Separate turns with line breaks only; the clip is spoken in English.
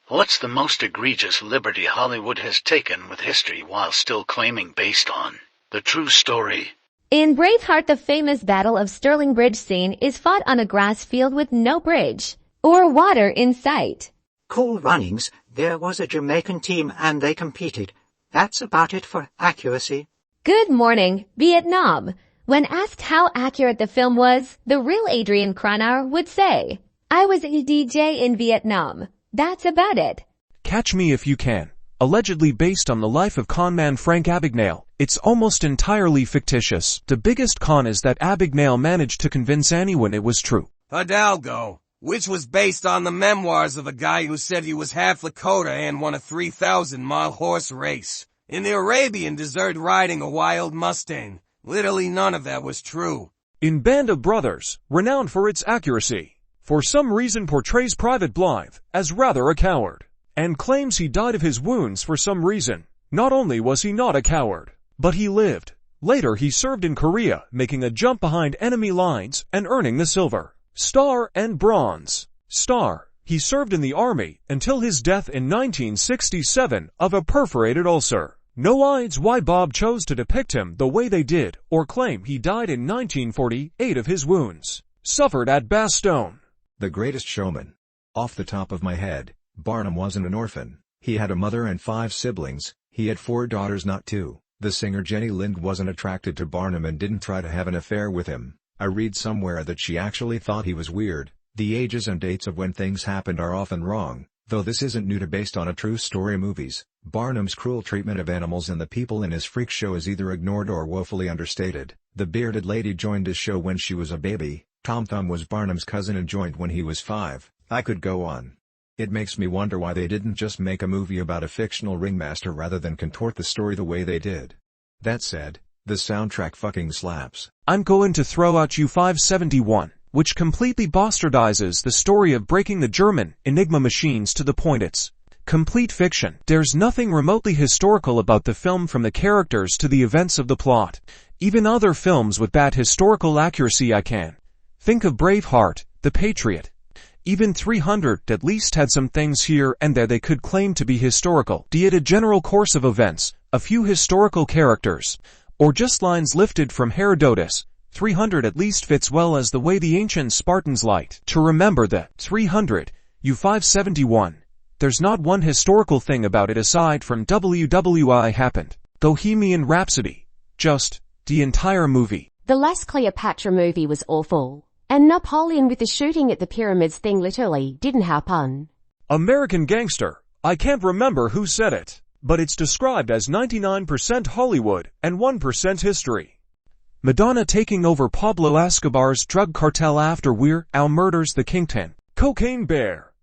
What's the most egregious liberty Hollywood has taken with history while still claiming based on the true story?
In Braveheart, the famous Battle of Stirling Bridge scene is fought on a grass field with no bridge or water in sight.
Cool Runnings, there was a Jamaican team and they competed. That's about it for accuracy.
Good morning, Vietnam. When asked how accurate the film was, the real Adrian Cronauer would say, "I was a DJ in Vietnam. That's about it."
Catch Me If You Can. Allegedly based on the life of conman Frank Abagnale, it's almost entirely fictitious. The biggest con is that Abagnale managed to convince anyone it was true.
Hidalgo, which was based on the memoirs of a guy who said he was half Lakota and won a 3,000-mile horse race. In the Arabian desert riding a wild Mustang. Literally none of that was true.
In Band of Brothers, renowned for its accuracy, for some reason portrays Private Blythe as rather a coward, and claims he died of his wounds for some reason. Not only was he not a coward, but he lived. Later he served in Korea, making a jump behind enemy lines and earning the Silver Star and Bronze Star. He served in the army until his death in 1967 of a perforated ulcer. No idea why Bob chose to depict him the way they did, or claim he died in 1948 of his wounds suffered at Bastogne.
The Greatest Showman. Off the top of my head, Barnum wasn't an orphan. He had a mother and 5 siblings. He had 4 daughters, not 2. The singer Jenny Lind wasn't attracted to Barnum and didn't try to have an affair with him. I read somewhere that she actually thought he was weird. The ages and dates of when things happened are often wrong, though this isn't new to based on a true story movies. Barnum's cruel treatment of animals and the people in his freak show is either ignored or woefully understated. The bearded lady joined his show when she was a baby. Tom Thumb was Barnum's cousin and joined when he was 5. I could go on. It makes me wonder why they didn't just make a movie about a fictional ringmaster rather than contort the story the way they did. That said, the soundtrack fucking slaps.
I'm going to throw out U-571, which completely bastardizes the story of breaking the German Enigma machines to the point it's complete fiction. There's nothing remotely historical about the film, from the characters to the events of the plot. Even other films with bad historical accuracy I can think of Braveheart, The Patriot. Even 300 at least had some things here and there they could claim to be historical, be it a general course of events, a few historical characters, or just lines lifted from Herodotus. 300 at least fits well as the way the ancient Spartans liked to remember the 300, U-571. There's not one historical thing about it aside from WWI happened. Bohemian Rhapsody. Just the entire movie.
The last Cleopatra movie was awful. And Napoleon with the shooting at the pyramids thing literally didn't happen.
American Gangster. I can't remember who said it, but it's described as 99% Hollywood and 1% history. Madonna taking over Pablo Escobar's drug cartel after Weir Al murders the Kingpin. Cocaine Bear.